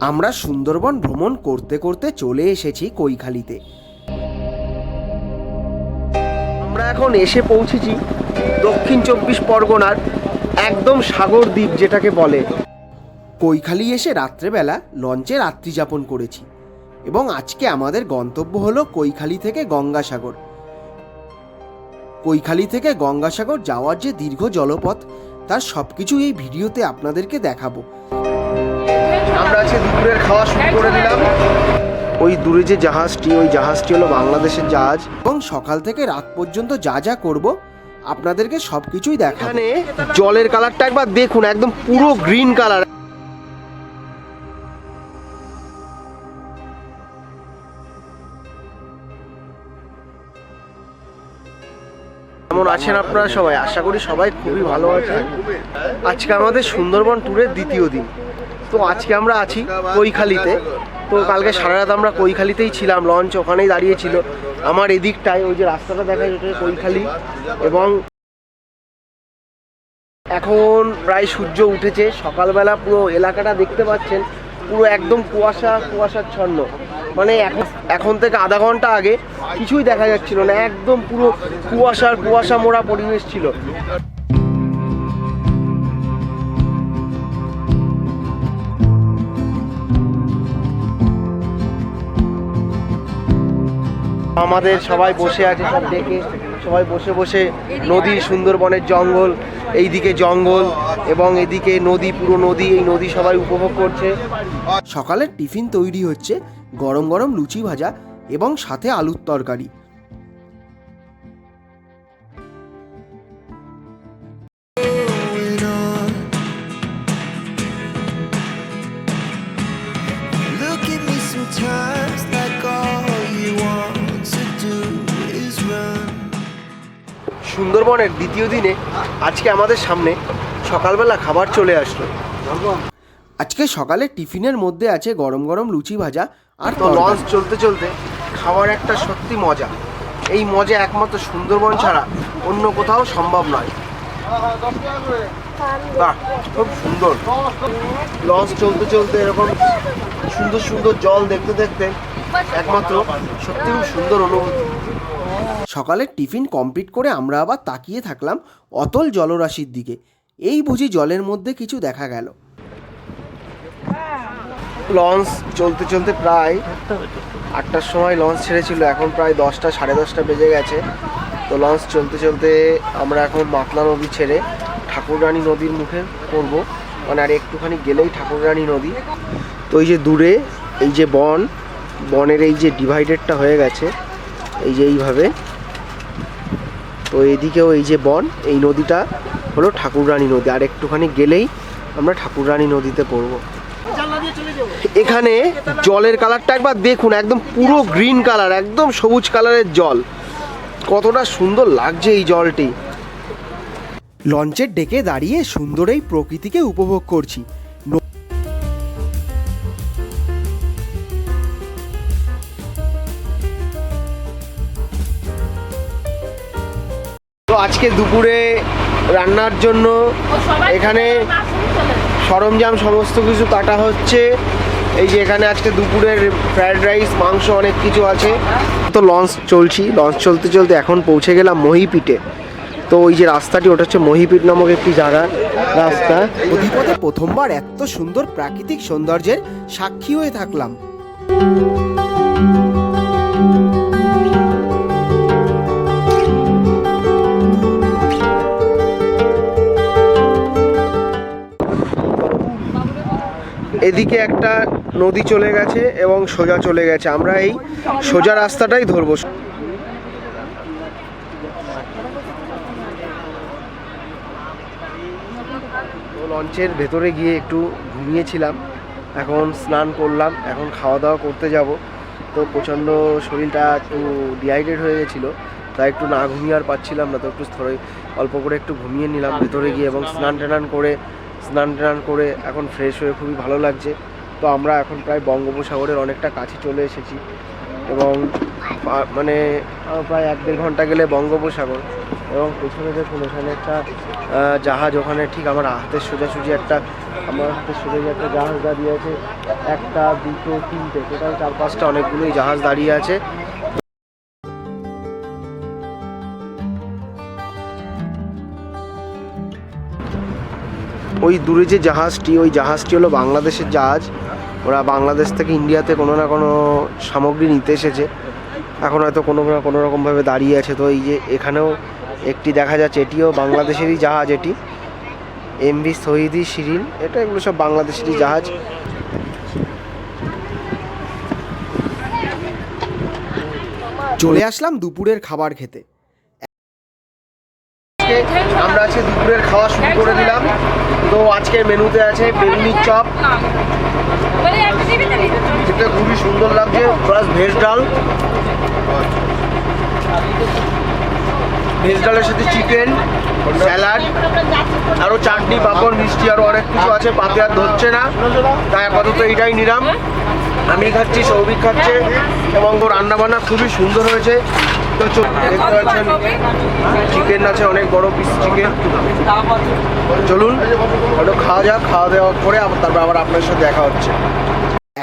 আমরা সুন্দরবন ভ্রমণ করতে করতে চলে এসেছি কৈখালিতে। আমরা এখন এসে পৌঁছেছি দক্ষিণ 24 পরগনার একদম সাগর দ্বীপ যেটাকে বলে। কৈখালি এসে রাত্রেবেলা লঞ্চে রাত্রি যাপন করেছি এবং আজকে আমাদের গন্তব্য হলো কৈখালি থেকে গঙ্গাসাগর। কৈখালি থেকে গঙ্গাসাগর যাওয়ার যে দীর্ঘ জলপথ তার সব কিছু এই ভিডিওতে আপনাদেরকে দেখাবো। আমরা আজকে দুপুরের খাওয়া শুরু করে দিলাম। ওই দূরে যে জাহাজটি, ওই জাহাজটি হলো বাংলাদেশের জাহাজ এবং সকাল থেকে রাত পর্যন্ত যা যা করব আপনাদেরকে সব কিছুই দেখাবো। এখানে জলের কালারটা একবার দেখুন, একদম পুরো গ্রিন কালার। কেমন আছেন আপনারা সবাই? আশা করি সবাই খুবই ভালো আছেন। আজকে আমাদের সুন্দরবন ট্যুরের দ্বিতীয় দিন। তো আজকে আমরা আছি কৈখালিতে। তো কালকে সারা রাত আমরা কৈখালিতেই ছিলাম, লঞ্চ ওখানেই দাঁড়িয়েছিল। আমার এদিকটায় ওই যে রাস্তাটা দেখা যায় ওটা কৈখালি, এবং এখন প্রায় সূর্য উঠেছে। সকালবেলা পুরো এলাকাটা দেখতে পাচ্ছেন পুরো একদম কুয়াশাচ্ছন্ন। মানে এখন থেকে আধা ঘন্টা আগে কিছুই দেখা যাচ্ছিল না, একদম পুরো কুয়াশা মোড়া পরিবেশ ছিল। আমাদের সবাই বসে আছে, সব দেখে সবাই বসে বসে নদী, সুন্দরবনের জঙ্গল, এইদিকে জঙ্গল এবং এদিকে নদী, পুরো নদী, এই নদী সবাই উপভোগ করছে। সকালের টিফিন তৈরি হচ্ছে, গরম গরম লুচি ভাজা এবং সাথে আলুর তরকারি। সুন্দরবনের দ্বিতীয় দিনে আজকে আমাদের সামনে সকালবেলা খাবার চলে আসলো। আজকে সকালে টিফিনের মধ্যে আছে গরম গরম লুচি ভাজা আর লঞ্চ চলতে চলতে খাওয়ার একটা সত্যি মজা। এই মজা একমাত্র সুন্দরবন ছাড়া অন্য কোথাও সম্ভব নয়। বাহ, খুব সুন্দর। লঞ্চ চলতে চলতে এরকম সুন্দর সুন্দর জল দেখতে দেখতে একমাত্র সত্যি খুব সুন্দর অনুভূতি। সকালের টিফিন কমপ্লিট করে আমরা আবার তাকিয়ে থাকলাম অতল জলরাশির দিকে। এই বুঝি জলের মধ্যে কিছু দেখা গেল। লঞ্চ চলতে চলতে প্রায় 8টার সময় লঞ্চ ছেড়েছিল, এখন প্রায় 10টা, সাড়ে 10টা বেজে গেছে। তো লঞ্চ চলতে চলতে আমরা এখন মাতলা নদী ছেড়ে ঠাকুররানী নদীর মুখে পড়বো। মানে আর একটুখানি গেলেই ঠাকুররানী নদী। তো এই যে দূরে এই যে বনের এই যে ডিভাইডেডটা হয়ে গেছে, এই যে এইভাবে, তো এদিকেও এই যে বন, এই নদীটা হলো ঠাকুররানী নদী। আর একটুখানি গেলেই আমরা ঠাকুররানী নদীতে পড়বো। এখানে জলের কালারটা একবার দেখুন, একদম পুরো গ্রিন কালার, একদম সবুজ কালারের জল। কতটা সুন্দর লাগছে এই জলটি। লঞ্চের ডেকে দাঁড়িয়ে সুন্দর এই প্রকৃতিকে উপভোগ করছি। তো আজকে দুপুরে রান্নার জন্য এখানে সরঞ্জাম সমস্ত কিছু কাটা হচ্ছে। এই যে এখানে আজকে দুপুরের ফ্রায়েড রাইস, মাংস, অনেক কিছু আছে। তো লঞ্চ চলতে চলতে এখন পৌঁছে গেলাম মহিপিটে। তো ওই যে রাস্তাটি, ওটা হচ্ছে মহিপিট নামক একটি জায়গা রাস্তা। অধিপথে প্রথমবার এত সুন্দর প্রাকৃতিক সৌন্দর্যের সাক্ষী হয়ে থাকলাম। এদিকে একটা নদী চলে গেছে এবং সোজা চলে গেছে। আমরা এই সোজা রাস্তাটাই ধরবো। লঞ্চের ভেতরে গিয়ে একটু ঘুমিয়েছিলাম, এখন স্নান করলাম, এখন খাওয়া দাওয়া করতে যাব। তো প্রচণ্ড শরীরটা একটু ডিহাইড্রেট হয়ে গেছিলো, তাই একটু না ঘুমিয়ে আর পাচ্ছিলাম না। তো একটু অল্প করে একটু ঘুমিয়ে নিলাম ভেতরে গিয়ে, এবং স্নান টান করে এখন ফ্রেশ হয়ে খুবই ভালো লাগছে। তো আমরা এখন প্রায় বঙ্গোপসাগরের অনেকটা কাছে চলে এসেছি, এবং মানে প্রায় 1-1.5 ঘন্টা গেলে বঙ্গোপসাগর। এবং পেছনে দেখুন এখানে একটা জাহাজ, ওখানে ঠিক আমার হাতের সোজাসুজি একটা আমার হাতে সোজা একটা জাহাজ দাঁড়িয়ে আছে, একটা দুটো তিনটে, টোটাল 4-5টা অনেকগুলোই জাহাজ দাঁড়িয়ে আছে। ওই দূরে যে জাহাজটি, ওই জাহাজটি হলো বাংলাদেশের জাহাজ। ওরা বাংলাদেশ থেকে ইন্ডিয়াতে কোনো না কোনো সামগ্রী নিতে এসেছে, এখন হয়তো কোনো না কোনো রকমভাবে দাঁড়িয়ে আছে। তো এই যে এখানেও একটি দেখা যাচ্ছে, এটিও বাংলাদেশেরই জাহাজ, এটি এমভি শহীদি শিরিন, এটা এগুলো সব বাংলাদেশেরই জাহাজ। চলে আসলাম দুপুরের খাবার খেতে। আমরা আজকে দুপুরের খাওয়া শুরু করে দিলাম। তো আজকের মেনুতে আছে বেগুনি চপ, যেটা খুবই সুন্দর লাগছে, প্লাস ভেজ ডাল, ভেজ ডালের সাথে চিকেন, স্যালাড, আরও চাটনি, পাঁপড়, মিষ্টি, আরও অনেক কিছু আছে। পাতে আর ধরছে না, তাই আপাতত এইটাই নিলাম। আমি খাচ্ছি, সৌভিক খাচ্ছে, এবং রান্নাবান্না খুবই সুন্দর হয়েছে। তো দেখতে পাচ্ছেন চিকেন আছে, অনেক বড় পিস চিকেন। চলুন ওটা খাওয়া যাক, খাওয়া দাওয়া করে তারপর আবার আপনার সাথে দেখা হচ্ছে।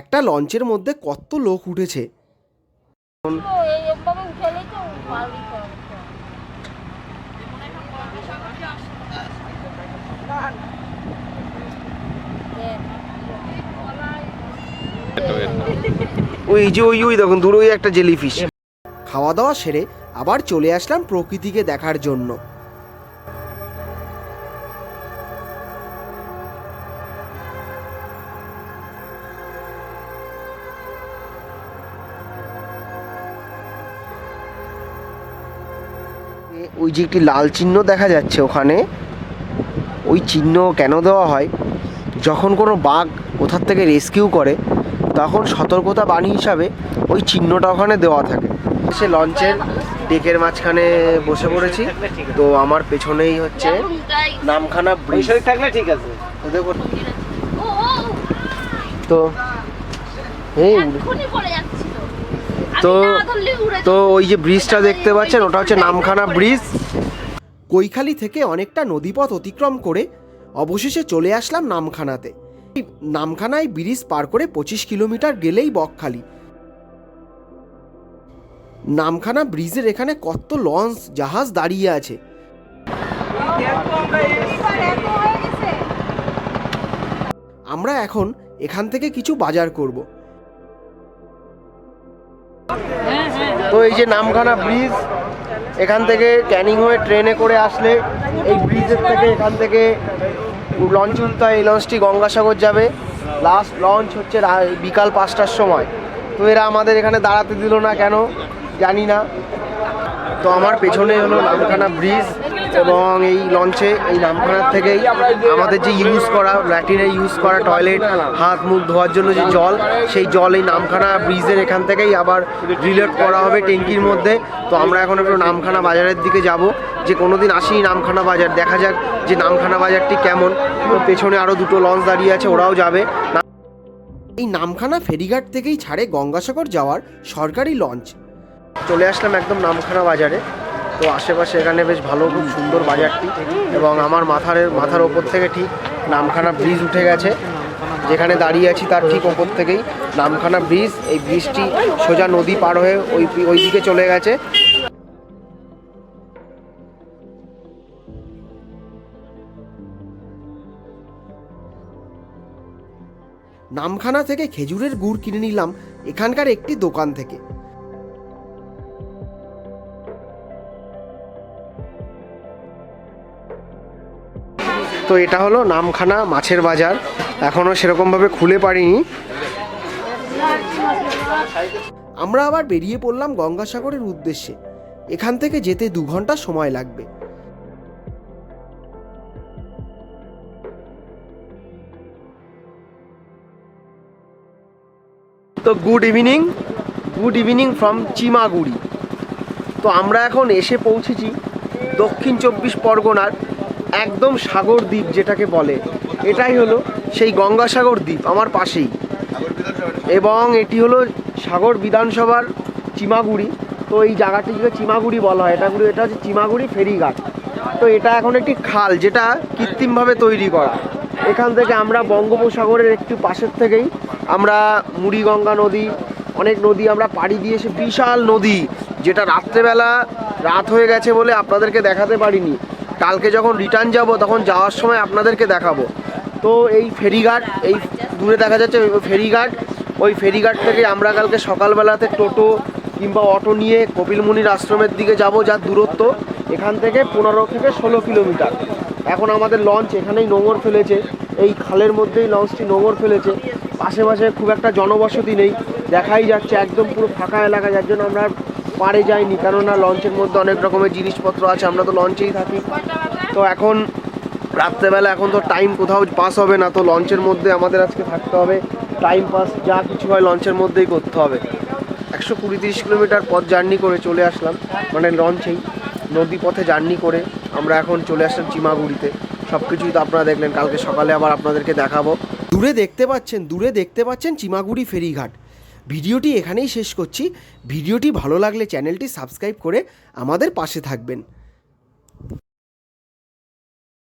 একটা লঞ্চের মধ্যে কত লোক উঠেছে। ওই যে ওই দেখুন দূরে ওই একটা জেলিফিশ। খাওয়া দাওয়া সেরে আবার চলে আসলাম প্রকৃতিকে দেখার জন্য। ওই যে একটি লাল চিহ্ন দেখা যাচ্ছে ওখানে, ওই চিহ্ন কেন দেওয়া হয়, যখন কোনো বাঘ কোথার থেকে রেস্কিউ করে তখন সতর্কতা বাণী হিসাবে ওই চিহ্নটা ওখানে দেওয়া থাকে। সে লঞ্চের ডেকের মাঝখানে বসে পড়েছি। তো আমার পেছনেই হচ্ছে নামখানা ব্রিজ। থাকলে ঠিক আছে। তো তো তো ওই যে ব্রিজটা দেখতে পাচ্ছেন, ওটা হচ্ছে নামখানা ব্রিজ। কৈখালি থেকে অনেকটা নদীপথ অতিক্রম করে অবশেষে চলে আসলাম নামখানাতে। নামখানায় ব্রিজ পার করে 25 কিলোমিটার গেলেই বকখালি। নামখানা ব্রিজের এখানে কত লঞ্চ, জাহাজ দাঁড়িয়ে আছে। আমরা এখন এখান থেকে কিছু বাজার করব। তো এই যে নামখানা ব্রিজ, এখান থেকে ক্যানিং হয়ে ট্রেনে করে আসলে এই ব্রিজের থেকে এখান থেকে লঞ্চ উঠতে হয়। এই লঞ্চটি গঙ্গাসাগর যাবে। লাস্ট লঞ্চ হচ্ছে বিকাল 5টার সময়। তো এরা আমাদের এখানে দাঁড়াতে দিল না, কেন জানি না। তো আমার পেছনে হলো নামখানা ব্রিজ, এবং এই লঞ্চে এই নামখানার থেকেই আমাদের যে ইউজ করা ল্যাট্রিনে ইউজ করা টয়লেট, হাত মুখ ধোয়ার জন্য যে জল, সেই জল এই নামখানা ব্রিজের এখান থেকেই আবার রিলোড করা হবে ট্যাঙ্কির মধ্যে। তো আমরা এখন একটু নামখানা বাজারের দিকে যাব, যে কোনোদিন আসিনি নামখানা বাজার, দেখা যাক যে নামখানা বাজারটি কেমন। তো পেছনে আরও দুটো লঞ্চ দাঁড়িয়ে আছে, ওরাও যাবে। এই নামখানা ফেরিঘাট থেকেই ছাড়ে গঙ্গাসাগর যাওয়ার সরকারি লঞ্চ। চলে আসলাম একদম নামখানা বাজারে। তো আশেপাশে এখানে বেশ ভালো, খুব সুন্দর বাজারটি, এবং আমার মাথার ওপর থেকে ঠিক নামখানা ব্রিজ উঠে গেছে। যেখানে দাঁড়িয়ে আছি তার ঠিক ওপর থেকেই নামখানা ব্রিজ। এই ব্রিজটি সোজা নদী পার হয়ে ওই দিকে চলে গেছে। নামখানা থেকে খেজুরের গুড় কিনে নিলাম এখানকার একটি দোকান থেকে। তো এটা হলো নামখানা মাছের বাজার, এখনও সেরকমভাবে খুলে পারিনি। আমরা আবার বেরিয়ে পড়লাম গঙ্গাসাগরের উদ্দেশ্যে। এখান থেকে যেতে 2 ঘন্টা সময় লাগবে। তো গুড ইভিনিং ফ্রম চিমাগুড়ি। তো আমরা এখন এসে পৌঁছেছি দক্ষিণ 24 পরগনার একদম সাগর দ্বীপ যেটাকে বলে, এটাই হলো সেই গঙ্গাসাগর দ্বীপ আমার পাশেই, এবং এটি হলো সাগর বিধানসভার চিমাগুড়ি। তো এই জায়গাটিকে চিমাগুড়ি বলা হয়। এটা হচ্ছে চিমাগুড়ি ফেরিঘাট। তো এটা এখন একটি খাল, যেটা কৃত্রিমভাবে তৈরি করা। এখান থেকে আমরা বঙ্গোপসাগরের একটু পাশের থেকেই আমরা মুড়িগঙ্গা নদী, অনেক নদী আমরা পাড়ি দিয়ে এসে, বিশাল নদী যেটা রাত্রেবেলা রাত হয়ে গেছে বলে আপনাদেরকে দেখাতে পারিনি। কালকে যখন রিটার্ন যাব তখন যাওয়ার সময় আপনাদেরকে দেখাবো। তো এই ফেরিঘাট, এই দূরে দেখা যাচ্ছে ফেরিঘাট, ওই ফেরিঘাট থেকে আমরা কালকে সকালবেলাতে টোটো কিংবা অটো নিয়ে কপিলমুনির আশ্রমের দিকে যাব, যার দূরত্ব এখান থেকে 15 থেকে 16 কিলোমিটার। এখন আমাদের লঞ্চ এখানেই নোঙর ফেলেছে, এই খালের মধ্যেই লঞ্চটি নোঙর ফেলেছে। আশেপাশে খুব একটা জনবসতি নেই, দেখাই যাচ্ছে একদম পুরো ফাঁকা এলাকা, যার জন্য আমরা পাড়ে যাইনি, কেননা লঞ্চের মধ্যে অনেক রকমের জিনিসপত্র আছে, আমরা তো লঞ্চেই থাকি। তো এখন রাত্রেবেলা এখন তো টাইম কোথাও পাস হবে না, তো লঞ্চের মধ্যে আমাদের আজকে থাকতে হবে। টাইম পাস যা কিছু হয় লঞ্চের মধ্যেই করতে হবে। 120-30 কিলোমিটার পথ জার্নি করে চলে আসলাম, মানে লঞ্চেই নদী পথে জার্নি করে আমরা এখন চলে আসলাম চিমাগুড়িতে। সব কিছুই তো আপনারা দেখলেন, কালকে সকালে আবার আপনাদেরকে দেখাবো। দূরে দেখতে পাচ্ছেন চিমাগুড়ি ফেরিঘাট। ভিডিওটি এখানেই শেষ করছি। ভিডিওটি ভালো লাগলে চ্যানেলটি সাবস্ক্রাইব করে আমাদের পাশে থাকবেন।